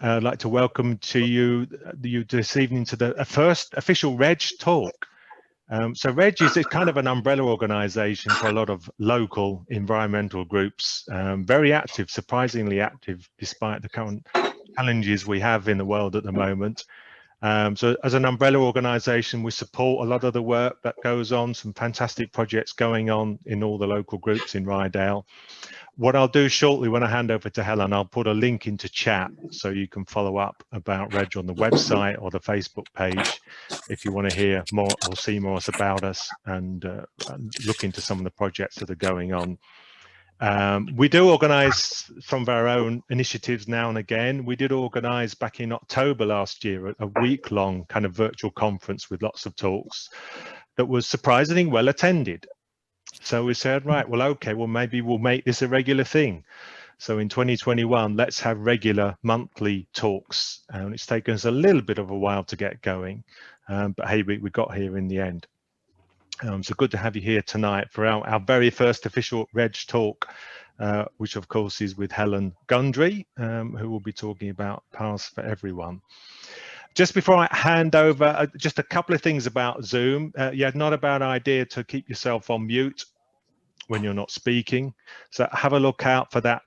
I'd like to welcome you this evening to the first official REG talk. So REG is kind of an umbrella organisation for a lot of local environmental groups, very active, surprisingly active, despite the current challenges we have in the world at the moment. So as an umbrella organisation, we support a lot of the work that goes on, some fantastic projects going on in all the local groups in Ryedale. What I'll do shortly when I hand over to Helen, I'll put a link into chat so you can follow up about REG on the website or the Facebook page if you want to hear more or see more about us and look into some of the projects that are going on. We do organise some of our own initiatives now and again. We did organise back in October last year a week-long kind of virtual conference with lots of talks that was surprisingly well attended. So we said, right, well, okay, well, maybe we'll make this a regular thing. So in 2021, let's have regular monthly talks. And it's taken us a little bit of a while to get going. But hey, we got here in the end. So good to have you here tonight for our very first official REG talk, which of course is with Helen Gundry, who will be talking about Paths for Everyone. Just before I hand over, just a couple of things about Zoom. Yeah, not a bad idea to keep yourself on mute when you're not speaking. So have a look out for that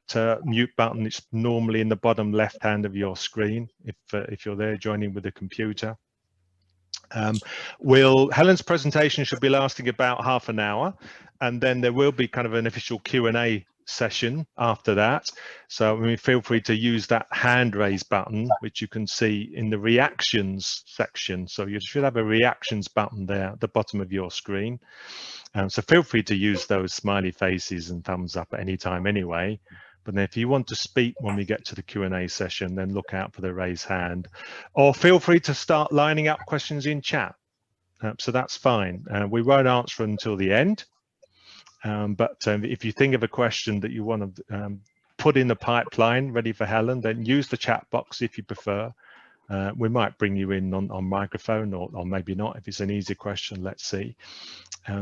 mute button. It's normally in the bottom left hand of your screen if you're there joining with the computer. Helen's presentation should be lasting about half an hour, and then there will be kind of an official Q&A session after that. So feel free to use that hand raise button, which you can see in the reactions section. So you should have a reactions button there at the bottom of your screen. So feel free to use those smiley faces and thumbs up at any time anyway. But then if you want to speak when we get to the Q&A session, then look out for the raise hand, or feel free to start lining up questions in chat. So that's fine. We won't answer until the end. But if you think of a question that you want to put in the pipeline ready for Helen, then use the chat box if you prefer. We might bring you in on microphone or maybe not if it's an easy question, let's see.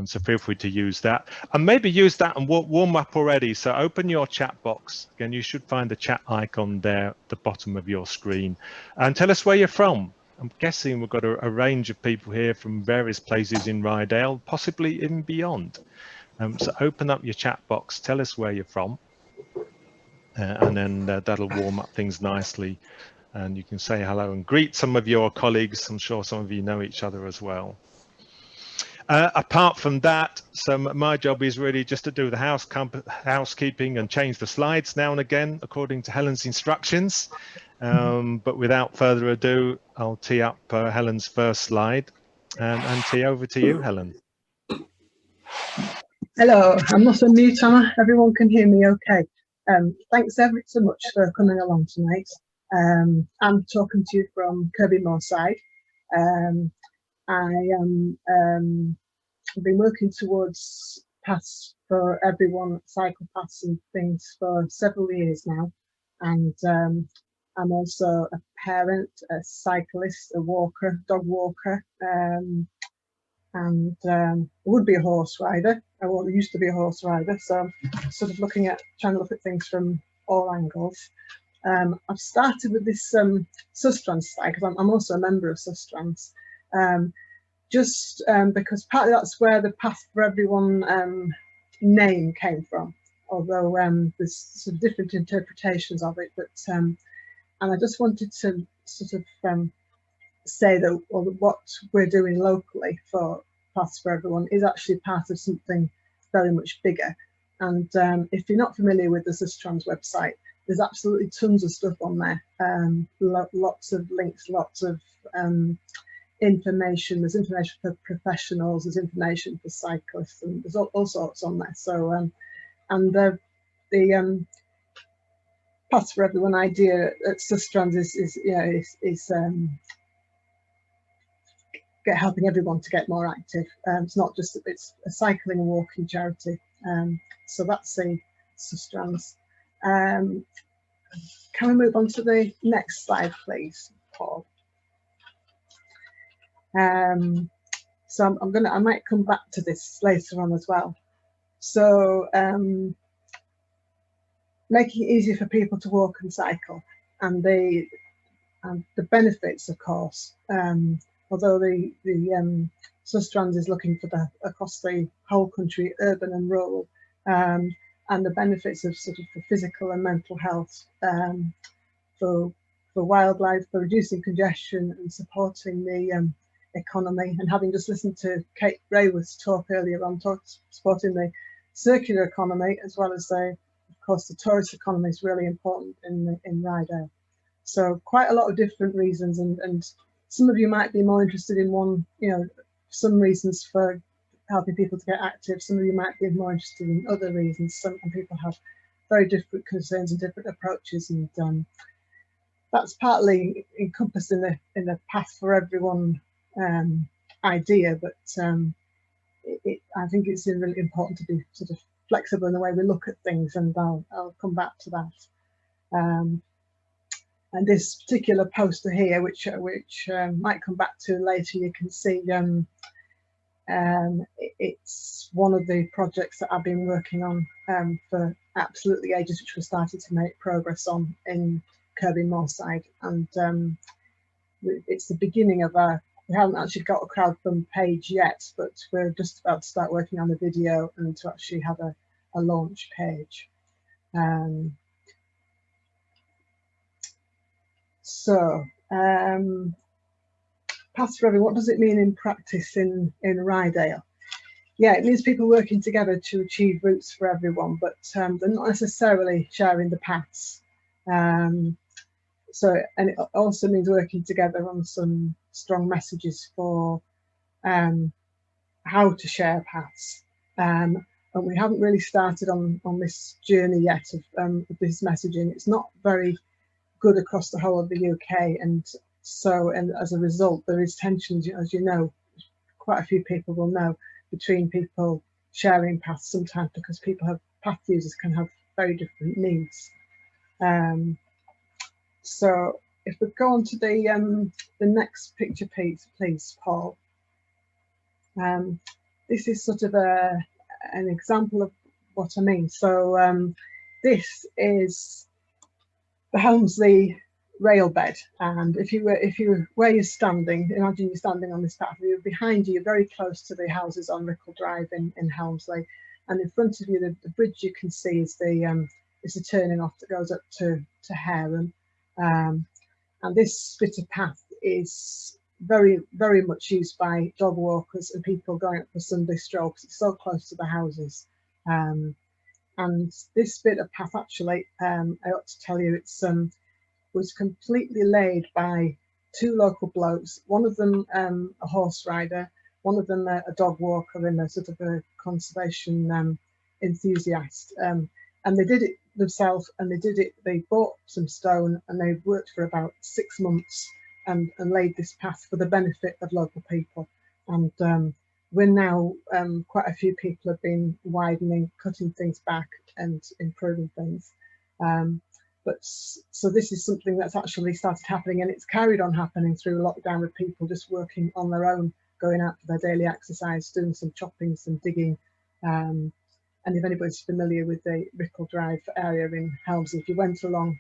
So feel free to use that, and maybe use that and warm up already. So open your chat box. Again, you should find the chat icon there at the bottom of your screen, and tell us where you're from. I'm guessing we've got a range of people here from various places in Ryedale, possibly even beyond. So open up your chat box, tell us where you're from, and then that'll warm up things nicely. And you can say hello and greet some of your colleagues. I'm sure some of you know each other as well. Apart from that, my job is really just to do the housekeeping and change the slides now and again, according to Helen's instructions. But without further ado, I'll tee up Helen's first slide and tee over to you, Helen. Hello, I'm not on mute, Anna. Everyone can hear me okay. Thanks ever so much for coming along tonight. I'm talking to you from Kirby Moorside. I've been working towards Paths for Everyone, cycle paths and things for several years now. And I'm also a parent, a cyclist, a walker, dog walker, and I would be a horse rider. I used to be a horse rider, so I'm sort of trying to look at things from all angles. I've started with this Sustrans slide because I'm also a member of Sustrans, just because partly that's where the Path for Everyone name came from, although there's sort of different interpretations of it. But and I just wanted to sort of say that what we're doing locally for Paths for Everyone is actually part of something very much bigger. And if you're not familiar with the Sustrans website, there's absolutely tons of stuff on there, lots of links, lots of information. There's information for professionals, there's information for cyclists, and there's all sorts on there. So, and the Paths for Everyone idea at Sustrans is helping everyone to get more active. It's not just, it's a cycling and walking charity. So that's the Sustrans. Can we move on to the next slide, please, Paul? So I might come back to this later on as well. So making it easier for people to walk and cycle, and and the benefits, of course, although the Sustrans is looking for across the whole country, urban and rural, and the benefits of sort of for physical and mental health, for wildlife, for reducing congestion and supporting the economy. And having just listened to Kate Rayworth's talk earlier on, supporting the circular economy, as well as of course the tourist economy is really important in Ryedale. So quite a lot of different reasons, and some of you might be more interested in one, some reasons for helping people to get active. Some of you might be more interested in other reasons. Some people have very different concerns and different approaches, and that's partly encompassed in the Path for Everyone idea. But I think it's really important to be sort of flexible in the way we look at things, and I'll come back to that. And this particular poster here, which might come back to later, you can see it's one of the projects that I've been working on for absolutely ages, which we started to make progress on in Kirby Moorside, and it's the beginning of we haven't actually got a crowdfund page yet, but we're just about to start working on the video and to actually have a launch page. So, Paths for Everyone, what does it mean in practice in Ryedale? Yeah, it means people working together to achieve routes for everyone, but they're not necessarily sharing the paths. So, and it also means working together on some strong messages for how to share paths. And we haven't really started on this journey yet of this messaging. It's not very good across the whole of the UK, and as a result there is tensions, as you know, quite a few people will know, between people sharing paths sometimes, because path users can have very different needs. So if we go on to the next picture, please, Paul. This is sort of an example of what I mean. So this is the Helmsley rail bed, and if you where you're standing, imagine you're standing on this path. Behind you, you're very close to the houses on Ryedale Drive in Helmsley, and in front of you, the bridge you can see is the turning off that goes up to Hareham, and this bit of path is very, very much used by dog walkers and people going up for Sunday stroll, because it's so close to the houses. And this bit of path, actually, I ought to tell you, it's was completely laid by two local blokes. One of them a horse rider, one of them a dog walker and a sort of a conservation enthusiast. And they did it themselves, and they bought some stone, and they worked for about 6 months and laid this path for the benefit of local people. And we're now, quite a few people have been widening, cutting things back and improving things. So this is something that's actually started happening, and it's carried on happening through lockdown, with people just working on their own, going out for their daily exercise, doing some chopping, some digging. And if anybody's familiar with the Ryedale Drive area in Helmsley, if you went along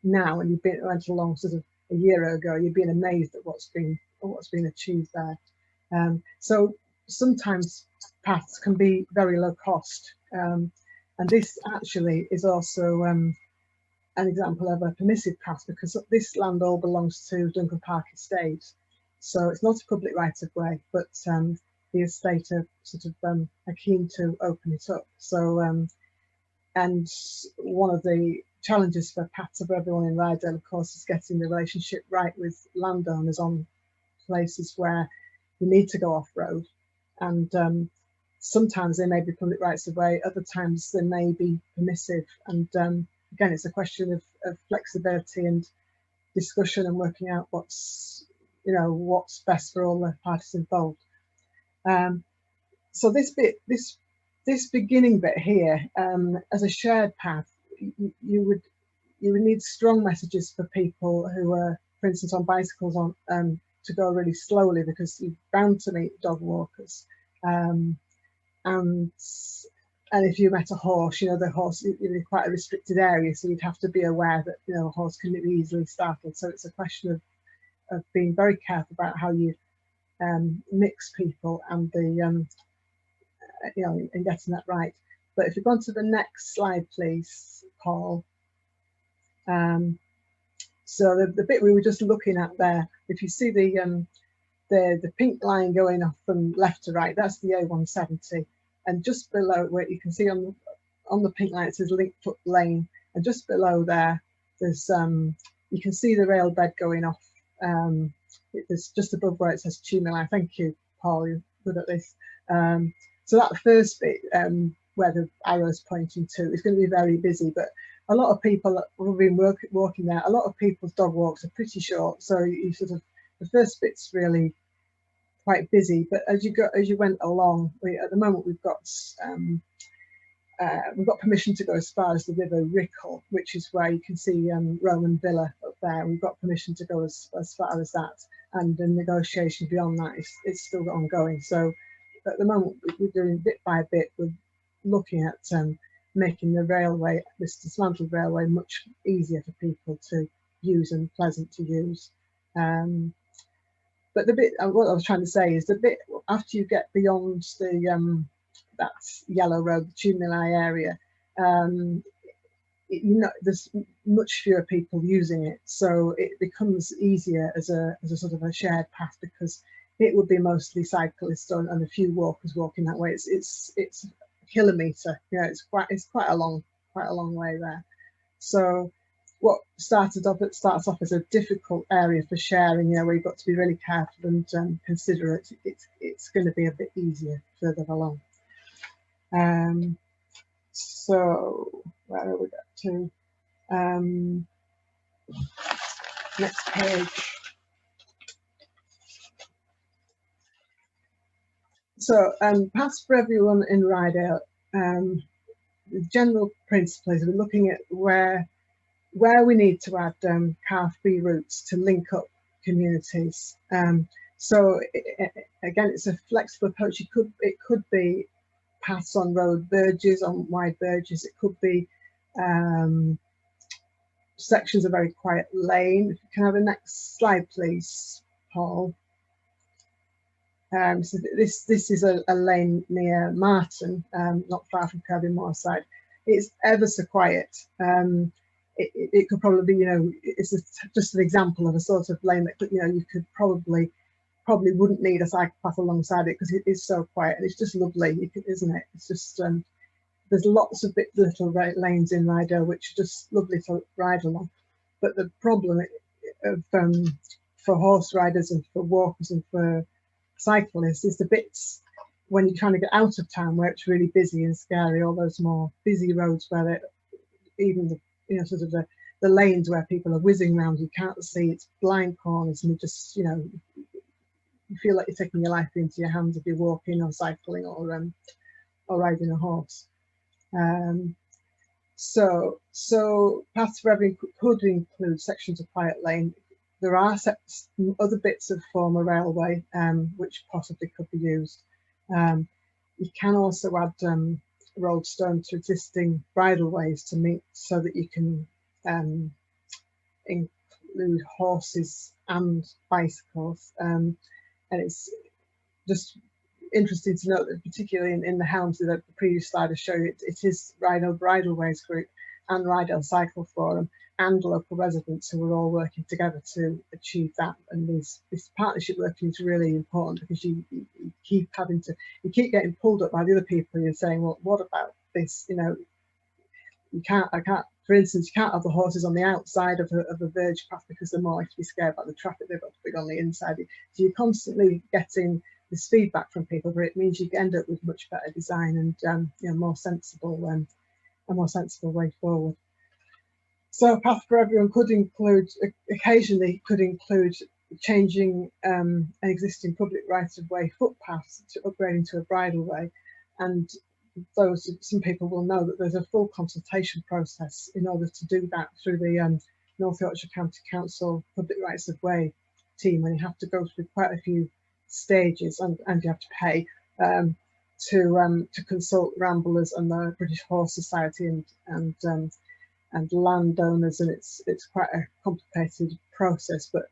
now and went along sort of a year ago, you'd be amazed at what's been achieved there. So sometimes paths can be very low cost, and this actually is also an example of a permissive path, because this land all belongs to Duncan Park Estate, so it's not a public right of way, but the estate are sort of are keen to open it up. So and one of the challenges for Paths for Everyone in Ryedale, of course, is getting the relationship right with landowners on places where you need to go off road, and sometimes they may be public rights of way, other times they may be permissive, and again, it's a question of flexibility and discussion and working out what's best for all the parties involved. So this beginning bit here, as a shared path, you would need strong messages for people who are, for instance, on bicycles to go really slowly, because you're bound to meet dog walkers, and and if you met a horse, you know, the horse in quite a restricted area, so you'd have to be aware that, you know, a horse can be easily startled. So it's a question of being very careful about how you mix people and the you know, and getting that right. But if you go on to the next slide, please, Paul. So the bit we were just looking at there, if you see the pink line going off from left to right, that's the A170, and just below, where you can see on the pink line it says linked foot lane, and just below there there's you can see the rail bed going off. It's just above where it says tuner line. Thank you, Paul, you're good at this. So that first bit where the arrow's pointing to is going to be very busy, but a lot of people who've been walking there, a lot of people's dog walks are pretty short, so you sort of, the first bit's really quite busy, but as you went along, at the moment we've got permission to go as far as the River Rickle, which is where you can see Roman Villa up there. We've got permission to go as far as that, and the negotiation beyond that is still ongoing. So at the moment we're doing bit by bit. We're looking at making the railway, this dismantled railway, much easier for people to use and pleasant to use. But the bit, what I was trying to say is the bit after you get beyond the that yellow road, the Tuminai area, you know, there's much fewer people using it, so it becomes easier as a sort of a shared path, because it would be mostly cyclists and a few walkers walking that way. It's a kilometre, you know, it's quite a long way there. So what starts off as a difficult area for sharing, you know, where you've got to be really careful and considerate, it's going to be a bit easier further along. So where are we got to? Next page. So paths for everyone in Ryedale. The general principle is we're looking at where we need to add car-free routes to link up communities. So again, it's a flexible approach. It could be paths on road verges, on wide verges. It could be sections of very quiet lane. If you can have the next slide, please, Paul. So this is a lane near Marton, not far from Kirby Moorside. It's ever so quiet. It could probably be, you know, it's just an example of a sort of lane that, you know, you could probably wouldn't need a cycle path alongside it, because it is so quiet and it's just lovely, isn't it? It's just there's lots of little lanes in Ryedale which are just lovely to ride along. But the problem for horse riders and for walkers and for cyclists is the bits when you're trying to get out of town where it's really busy and scary, all those more busy roads where even the, you know, sort of the lanes where people are whizzing around, you can't see, it's blind corners, and you just, you know, you feel like you're taking your life into your hands if you're walking or cycling or riding a horse. So paths for everyone could include sections of quiet lane. There are other bits of former railway which possibly could be used. You can also add rolled stone to existing bridleways to meet, so that you can include horses and bicycles. And it's just interesting to note that, particularly in the Helms, that the previous slide I showed you, it is Ryedale Bridleways Group and Ryedale Cycle Forum and local residents who are all working together to achieve that. And this partnership working is really important, because you keep getting pulled up by the other people. You're saying, well, what about this? You know, for instance, you can't have the horses on the outside of a verge path because they're more likely to be scared about the traffic. They've got to be on the inside. So you're constantly getting this feedback from people, but it means you end up with much better design and you know, a more sensible way forward. So path for everyone could include, occasionally could include changing an existing public right-of-way footpaths to upgrading to a bridleway. And some people will know that there's a full consultation process in order to do that through the North Yorkshire County Council Public Rights of Way team, and you have to go through quite a few stages, and you have to pay. to consult ramblers and the British Horse Society and landowners, and it's quite a complicated process. But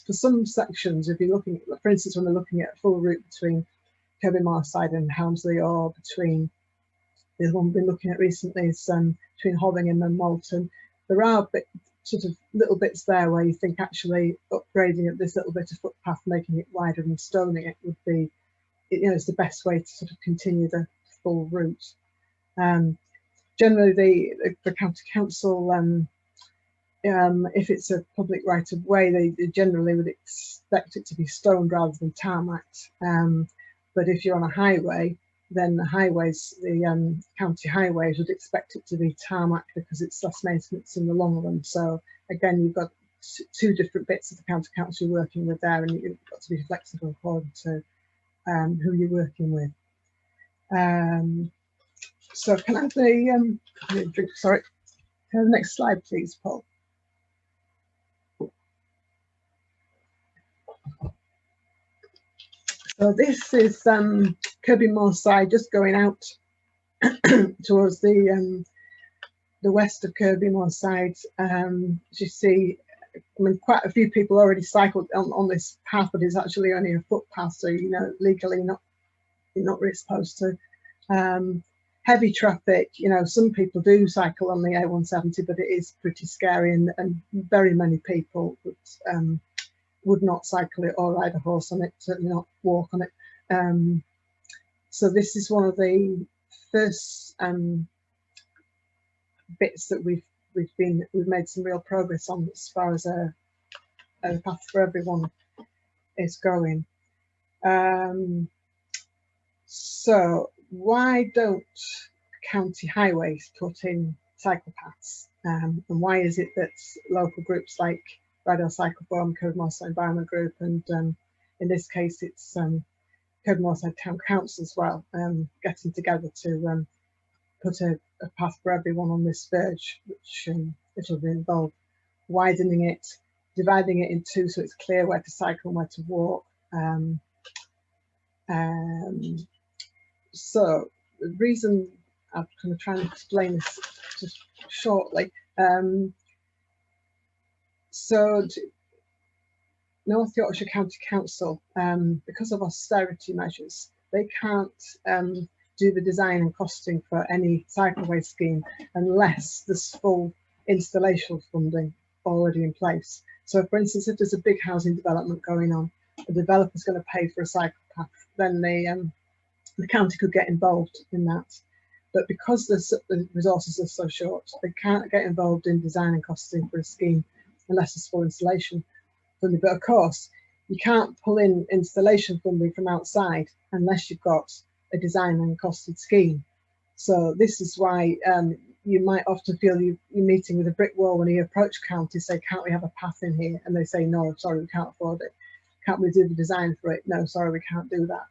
for some sections, if you're looking at, for instance, when we're looking at a full route between Kirby Moorside and Helmsley, or between the one we've been looking at recently is between Hovingham and Malton, there are sort of little bits there where you think actually upgrading of this little bit of footpath, making it wider and stoning it would be, you know, it's the best way to sort of continue the full route. Generally, the county council, if it's a public right of way, they generally would expect it to be stoned rather than tarmacked. But if you're on a highway, then the highways, the county highways, would expect it to be tarmacked because it's less maintenance in the long run. So again, you've got two different bits of the county council you're working with there, and you've got to be flexible according to who you're working with. So can I have the sorry, can I have the next slide, please, Paul? So this is Kirby Moorside, just going out towards the west of Kirby Moorside. As you see, I mean, quite a few people already cycled on this path, but it's actually only a footpath, so you know, legally you're not really supposed to. Heavy traffic, you know, some people do cycle on the A170, but it is pretty scary, and very many people would not cycle it or ride a horse on it, certainly not walk on it. So this is one of the first bits that we've made some real progress on as far as a path for everyone is going. So why don't county highways put in cycle paths, and why is it that local groups like Ryedale Cycle Forum, Kirby Moorside Environment Group, and in this case it's Kirby Moorside Town Council as well, getting together to put a path for everyone on this verge, which it'll involve widening it, dividing it in two so it's clear where to cycle and where to walk. So the reason I'm going to try and explain this just shortly. So North Yorkshire County Council, because of austerity measures, they can't do the design and costing for any cycleway scheme unless there's full installation funding already in place. So for instance, if there's a big housing development going on, the developer's going to pay for a cycle path, then the county could get involved in that. But because the resources are so short, they can't get involved in design and costing for a scheme unless there's full installation funding. But of course, you can't pull in installation funding from outside unless you've got a design and costed scheme. So this is why you might often feel you're meeting with a brick wall when you approach county, say, can't we have a path in here? And they say, no, sorry, we can't afford it. Can't we do the design for it? No, sorry, we can't do that.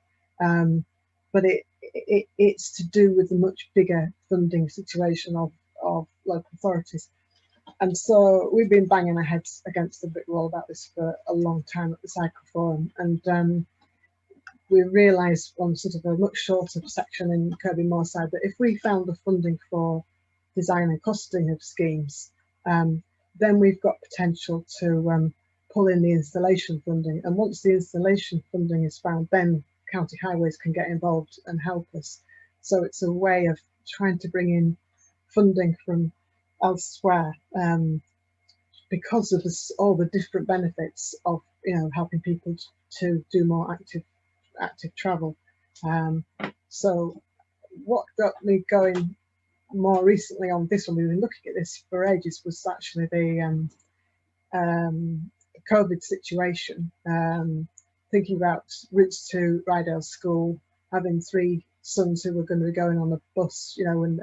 But it's to do with the much bigger funding situation of local authorities. And so we've been banging our heads against the brick wall about this for a long time at the Cycle Forum. And we realised on sort of a much shorter section in Kirby Moorside that if we found the funding for design and costing of schemes, then we've got potential to pull in the installation funding. And once the installation funding is found, then county highways can get involved and help us. So it's a way of trying to bring in funding from elsewhere, because of all the different benefits of, you know, helping people to do more active travel. So what got me going more recently on this one, we've been looking at this for ages, was actually the COVID situation. Thinking about routes to Ryedale School, having 3 sons who were going to be going on a bus, you know, and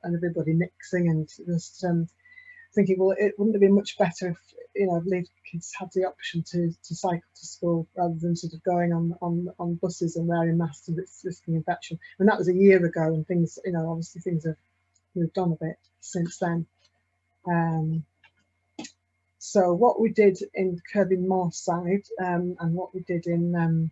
everybody mixing, and just thinking, well, it wouldn't have been much better if, you know, kids had the option to cycle to school rather than sort of going on buses and wearing masks and risking infection. And that was a year ago, and things, you know, obviously things have moved on a bit since then. So what we did in Kirby Moorside and what we did in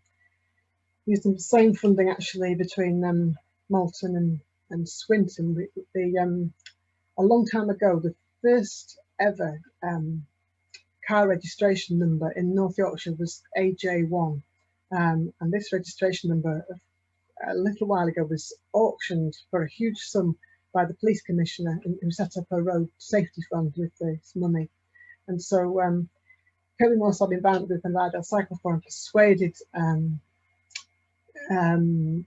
using the same funding actually between Malton and Swinton. A long time ago, the first ever car registration number in North Yorkshire was AJ1, and this registration number a little while ago was auctioned for a huge sum by the police commissioner, who set up a road safety fund with this money. And so Kirby Moorside Environment Group and Ryedale Cycle Forum persuaded the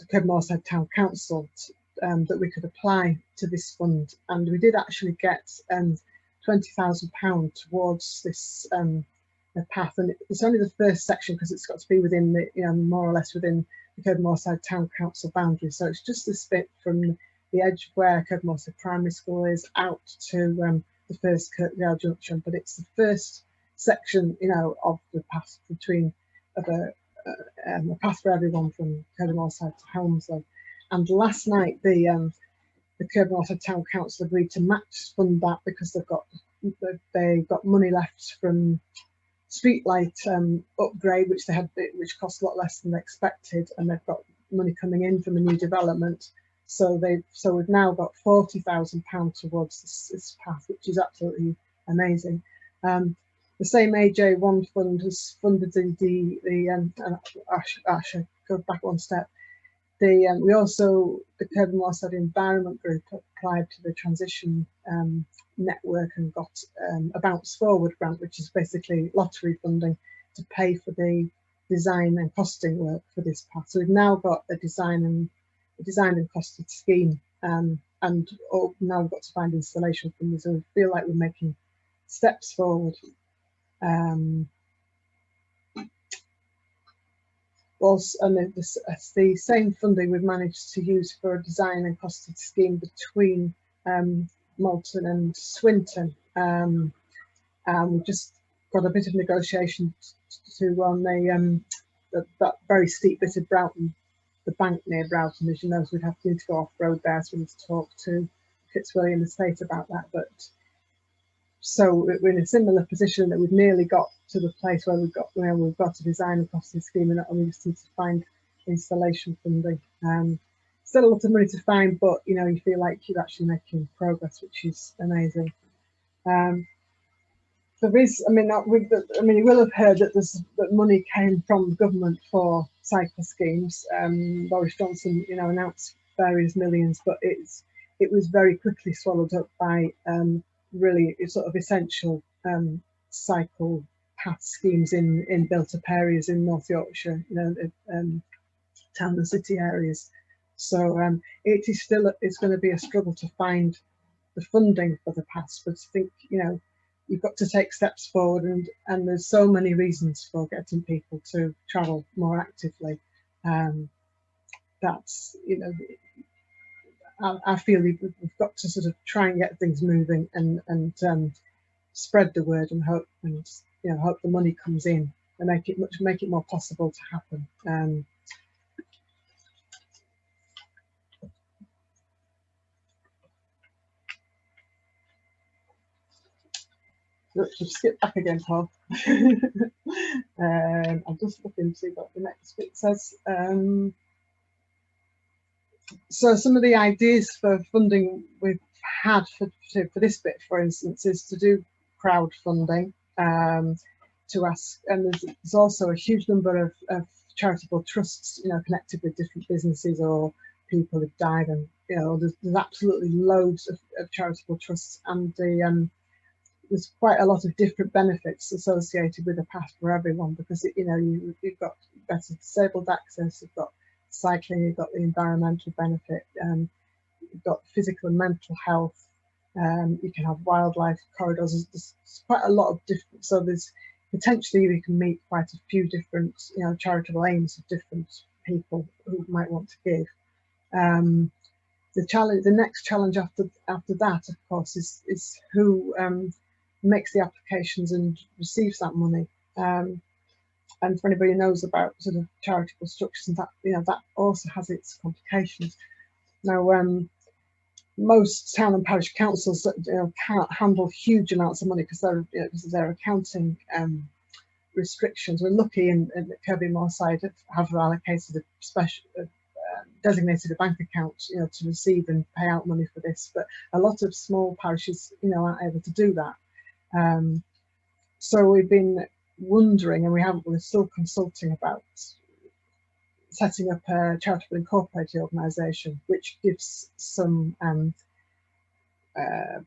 Kirby Moorside Town Council that we could apply to this fund, and we did actually get £20,000 towards this path. And it's only the first section because it's got to be within the, more or less within the Kirby Moorside Town Council boundaries. So it's just this bit from the edge where Kirby Moorside Primary School is out to the first Kirkdale Junction, but it's the first section, of the path between a path for everyone from Kirby Moorside to Helmsley. And last night, the Kirby Moorside Town Council agreed to match fund that because they got money left from streetlight upgrade, which cost a lot less than they expected, and they've got money coming in from a new development. So we've now got £40,000 towards this path, which is absolutely amazing. The same AJ1 fund has funded I should go back one step. We also, the Kirby Moorside Environment Group, applied to the transition network and got a Bounce Forward grant, which is basically lottery funding to pay for the design and costing work for this path. So we've now got a design and costed scheme, and now we've got to find installation funding. So we feel like we're making steps forward. Also, and the same funding we've managed to use for a design and costed scheme between Malton and Swinton. We've just got a bit of negotiation to on that very steep bit of Broughton, the bank near Broughton. As you know, so we'd have to go off road there, so we need to talk to Fitzwilliam Estate about that. But so we're in a similar position that we've nearly got to the place where we've got a design and costing scheme, and we just need to find installation funding. Still a lot of money to find, but you feel like you're actually making progress, which is amazing. There is, you will have heard that money came from the government for cycle schemes. Boris Johnson, announced various millions, but it was very quickly swallowed up by really sort of essential cycle path schemes in built-up areas in North Yorkshire, town and city areas. So it's going to be a struggle to find the funding for the paths, but I think you've got to take steps forward, and there's so many reasons for getting people to travel more actively. That's I feel we've got to sort of try and get things moving and spread the word and hope the money comes in and make it more possible to happen. Let's skip back again, Paul. I'm just looking to see what the next bit says. So some of the ideas for funding we've had for this bit, for instance, is to do crowdfunding, to ask, and there's also a huge number of charitable trusts, connected with different businesses or people who've died, and there's absolutely loads of charitable trusts, and there's quite a lot of different benefits associated with a path for everyone, because you've got better disabled access, you've got cycling, you've got the environmental benefit, you've got physical and mental health, you can have wildlife corridors. There's quite a lot of different, so there's potentially we can meet quite a few different charitable aims of different people who might want to give. The next challenge after that, of course, is who makes the applications and receives that money. And for anybody who knows about sort of charitable structures, and that that also has its complications. Now, most town and parish councils can't handle huge amounts of money because their accounting restrictions. We're lucky in the Kirby Moor side have allocated a special designated a bank account, you know, to receive and pay out money for this, but a lot of small parishes, you know, aren't able to do that. So we've been wondering, and we're still consulting about setting up a charitable incorporated organisation, which gives some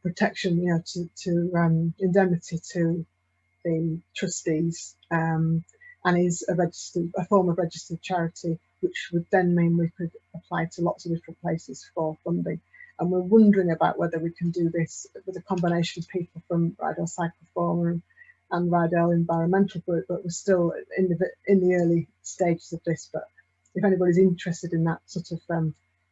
protection, you know, to indemnity to the trustees, and is a form of registered charity, which would then mean we could apply to lots of different places for funding. And we're wondering about whether we can do this with a combination of people from Ryedale Cycle Forum and Ryedale Environmental Group, but we're still in the early stages of this. But if anybody's interested in that sort of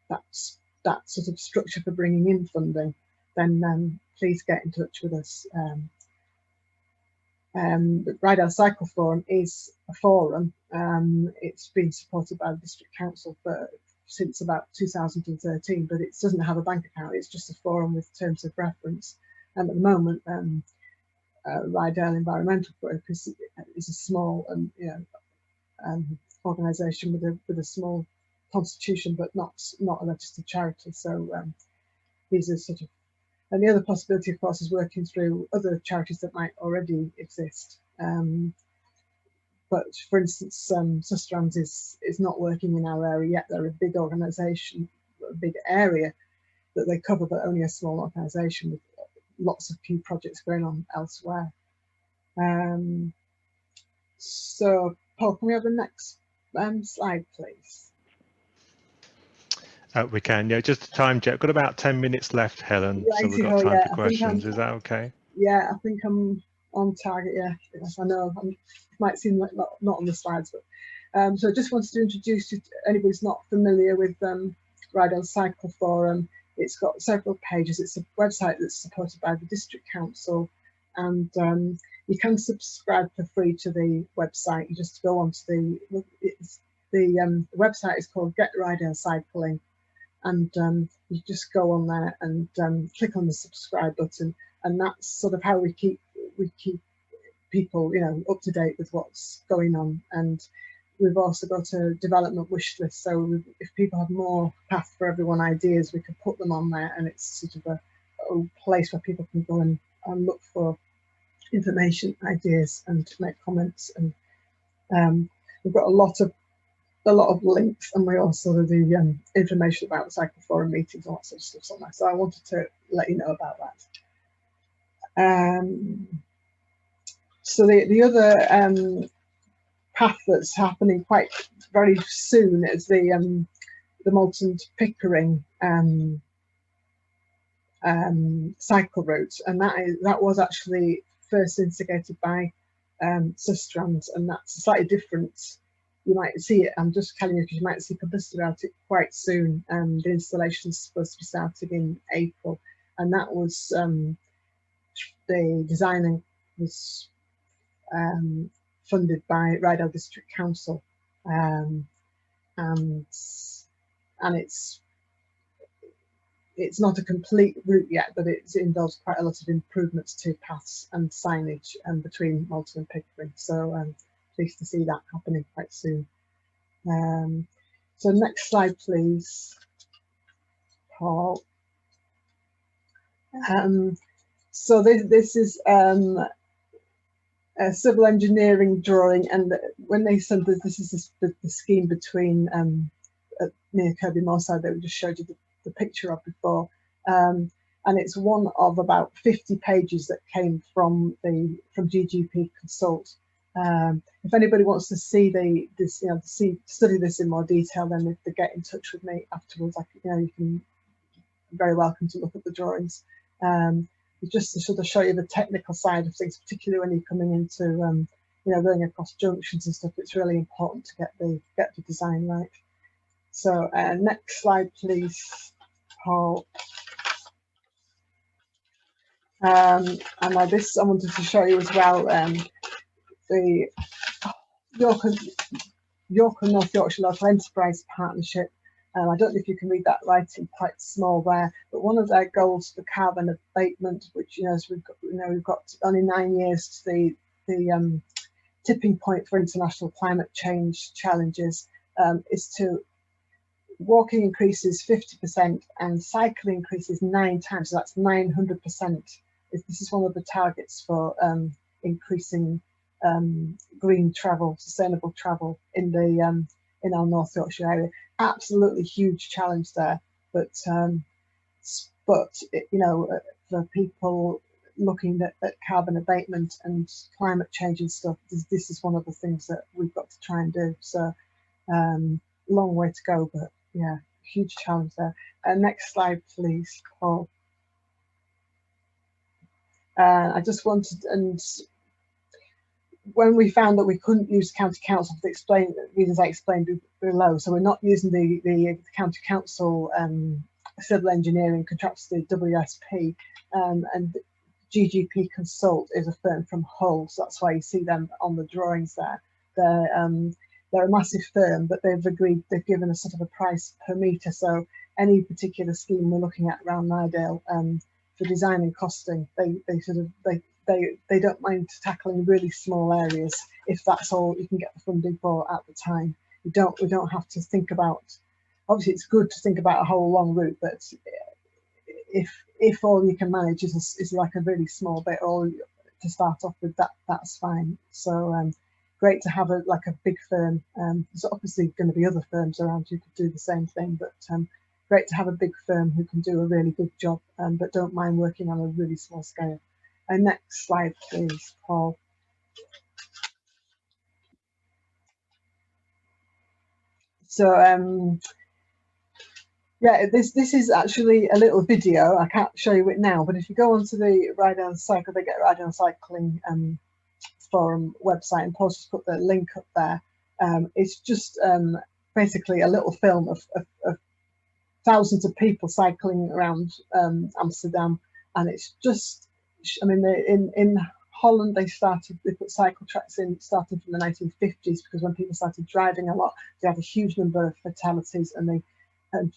that sort of structure for bringing in funding, then please get in touch with us. The Ryedale Cycle Forum is a forum. It's been supported by the District Council since about 2013, but it doesn't have a bank account. It's just a forum with terms of reference. And at the moment, Ryedale Environmental Group is a small and organisation with a small constitution, but not a registered charity. So these are sort of. And the other possibility, of course, is working through other charities that might already exist. But for instance, Sustrans is not working in our area yet. They're a big organisation, a big area that they cover, but only a small organisation with lots of key projects going on elsewhere. So, Paul, can we have the next slide, please? We can, yeah, just a time check. Got about 10 minutes left, Helen, Right, so we've got time for questions. Is that okay? Yeah, I think I'm on target, yeah. Yes, I know, it might seem like not on the slides, but so I just wanted to introduce you to anybody who's not familiar with Ryedale Cycle Forum. It's got several pages. It's a website that's supported by the District Council, and you can subscribe for free to the website. You just go onto the website is called Get Ryedale Cycling. And you just go on there and click on the subscribe button, and that's sort of how we keep people, you know, up to date with what's going on. And we've also got a development wish list, so if people have more Path for Everyone ideas, we could put them on there, and it's sort of a place where people can go and look for information, ideas, and make comments. And we've got a lot of links, and we also do the information about the Cycle Forum meetings, all that sort of stuff on there. So I wanted to let you know about that. So the other path that's happening quite very soon is the Malton to Pickering cycle route, and that was actually first instigated by Sustrans, and that's slightly different. You might see it, I'm just telling you because you might see publicity about it quite soon. The installation is supposed to be starting in April, and that was the design was funded by Ryedale District Council, and it's not a complete route yet, but it involves quite a lot of improvements to paths and signage between Malton and Pickering. So pleased to see that happening quite soon. So next slide, please, Paul. So this is a civil engineering drawing, and when they said that this is the scheme between near Kirby Moorside that we just showed you the picture of before, and it's one of about 50 pages that came from GGP Consult. If anybody wants to see study this in more detail, then if they get in touch with me afterwards, you can very welcome to look at the drawings. Just to sort of show you the technical side of things, particularly when you're coming into going across junctions and stuff. It's really important to get the design right. So next slide, please, Paul. And this I wanted to show you as well. The York and North Yorkshire Local Enterprise Partnership. I don't know if you can read that writing quite small there, but one of their goals for carbon abatement, which as we've got only 9 years to tipping point for international climate change challenges is to walking increases 50% and cycling increases 9 times, so that's 900%. This is one of the targets for increasing green travel, sustainable travel in the in our North Yorkshire area. Absolutely huge challenge there, but you know, for people looking at carbon abatement and climate change and stuff, this is one of the things that we've got to try and do. So long way to go, but yeah, huge challenge there. Next slide, please, Paul. I just wanted, and when we found that we couldn't use county council for the reasons I explained below, so we're not using the county council civil engineering contractors, the WSP, and GGP Consult is a firm from Hull, so that's why you see them on the drawings there. They're a massive firm, but they've given us sort of a price per metre. So any particular scheme we're looking at around Ryedale for design and costing, they don't mind tackling really small areas if that's all you can get the funding for at the time. We don't have to think about, obviously it's good to think about a whole long route, but if all you can manage is like a really small bit, or to start off with, that's fine. So great to have a big firm. There's obviously going to be other firms around who could do the same thing, but great to have a big firm who can do a really good job, but don't mind working on a really small scale. Next slide, please, Paul. So yeah, this is actually a little video. I can't show you it now, but if you go onto the Ryedale Cycle, they get Ryedale Cycling Forum website, and Paul's just put the link up there. It's just basically a little film of thousands of people cycling around Amsterdam, and it's just, I mean, in Holland they put cycle tracks in starting from the 1950s, because when people started driving a lot, they had a huge number of fatalities, and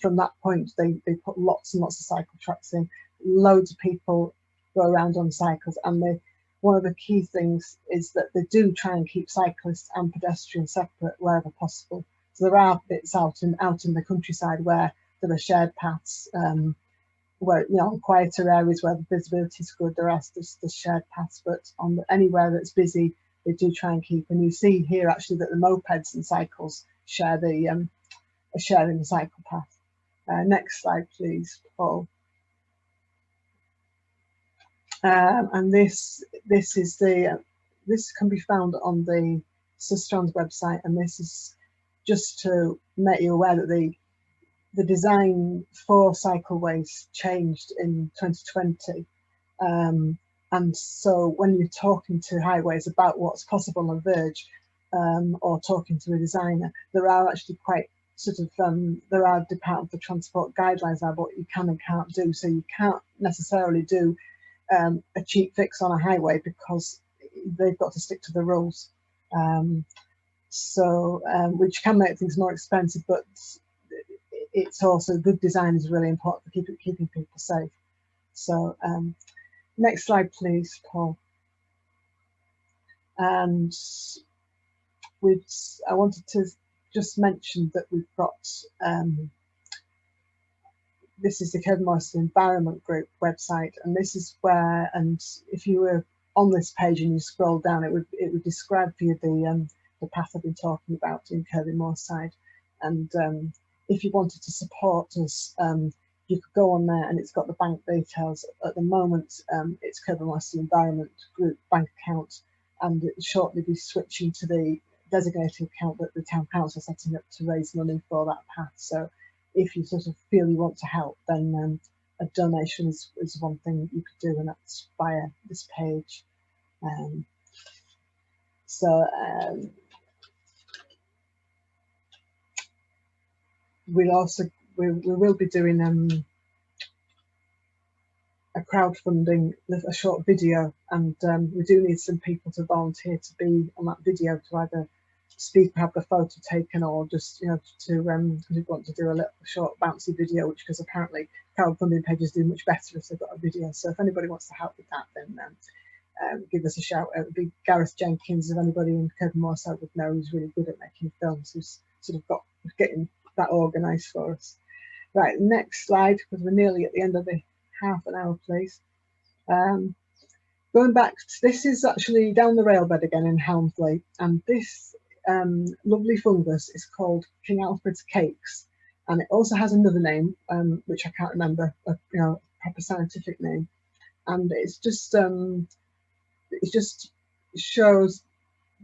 from that point they put lots and lots of cycle tracks in. Loads of people go around on cycles, and one of the key things is that they do try and keep cyclists and pedestrians separate wherever possible. So there are bits out in the countryside where there are shared paths, where, you know, quieter areas where the visibility is good, there's shared paths, but anywhere that's busy, they do try and keep. And you see here actually that the mopeds and cycles are sharing the cycle path. Next slide, please, Paul. And this can be found on the Sustrans website, and this is just to make you aware that the design for cycleways changed in 2020, and so when you're talking to highways about what's possible on Verge, or talking to a designer, there are actually quite there are Department for Transport guidelines about what you can and can't do. So you can't necessarily do a cheap fix on a highway, because they've got to stick to the rules, which can make things more expensive, but it's also good design is really important for keeping people safe. So next slide, please, Paul. And I wanted to just mention that we've got this is the Kirby Morrison Environment Group website, and this is where, and if you were on this page and you scroll down, it would describe for you the path I've been talking about in Kirby Moorside. And if you wanted to support us, you could go on there, and it's got the bank details. At the moment, it's Kirby Morrison Environment Group bank account, and it will shortly be switching to the designated account that the town council is setting up to raise money for that path. So if you sort of feel you want to help, then a donation is one thing you could do, and that's via this page. We will be doing a crowdfunding, a short video, and we do need some people to volunteer to be on that video, to either speak, have the photo taken, or just, you know, because we want to do a little short bouncy video, because apparently crowdfunding pages do much better if they've got a video. So if anybody wants to help with that, then give us a shout. It would be Gareth Jenkins, if anybody in Kirby Moorside would know, who's really good at making films, who's sort of got getting that organised for us. Right, next slide, because we're nearly at the end of the half an hour, please. Going back, this is actually down the railbed again in Helmsley, and this lovely fungus is called King Alfred's Cakes, and it also has another name, which I can't remember, proper scientific name, and it just shows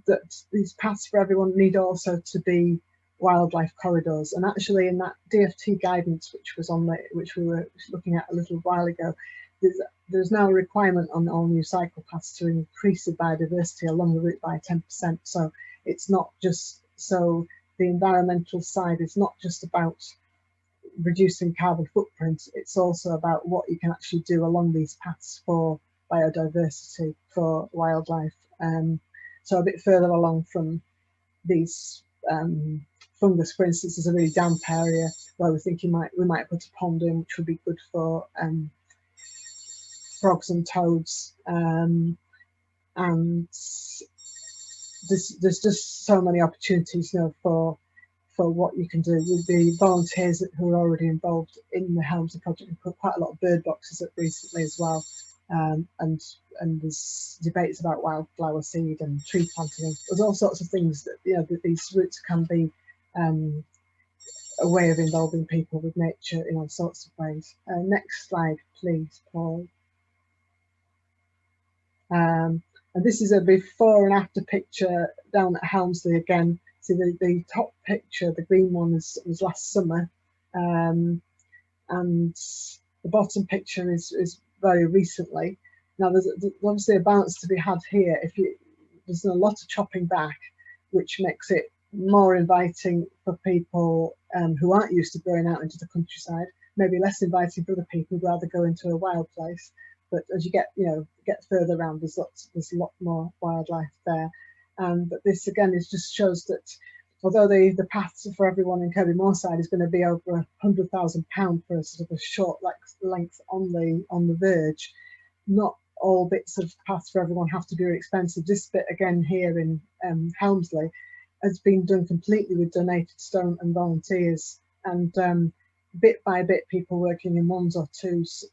that these paths for everyone need also to be wildlife corridors. And actually, in that DFT guidance, which we were looking at a little while ago, there's now a requirement on all new cycle paths to increase the biodiversity along the route by 10%. So it's not just, so the environmental side is not just about reducing carbon footprint, it's also about what you can actually do along these paths for biodiversity, for wildlife. So a bit further along from these fungus, for instance, is a really damp area where we think we might put a pond in, which would be good for frogs and toads, and there's just so many opportunities, for what you can do with the volunteers who are already involved in the Helmsley project. We put quite a lot of bird boxes up recently as well, and there's debates about wildflower seed and tree planting. There's all sorts of things that that these routes can be a way of involving people with nature in all sorts of ways. Next slide, please, Paul. And this is a before and after picture down at Helmsley again. See the top picture, the green one, was last summer, and the bottom picture is very recently. Now there's obviously a balance to be had here. There's a lot of chopping back, which makes it more inviting for people who aren't used to going out into the countryside, maybe less inviting for other people who'd rather go into a wild place. But as you get further around, there's a lot more wildlife there. But this again just shows that although the paths for everyone in Kirby Moorside is going to be over £100,000 for a sort of a short length on the verge, not all bits of paths for everyone have to be really expensive. This bit again here in Helmsley has been done completely with donated stone and volunteers, and bit by bit people working in ones or twos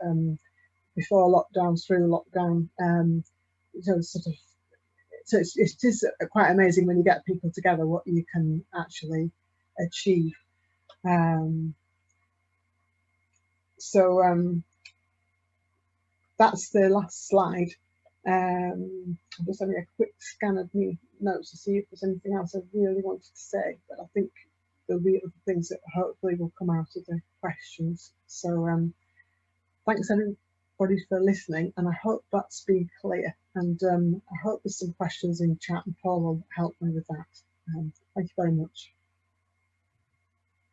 before lockdown, through lockdown. So it is quite amazing when you get people together what you can actually achieve. That's the last slide. I'm just having a quick scan of my notes to see if there's anything else I really wanted to say, but I think there'll be other things that hopefully will come out of the questions. So thanks everybody for listening, and I hope that's been clear, and I hope there's some questions in chat and Paul will help me with that. Thank you very much.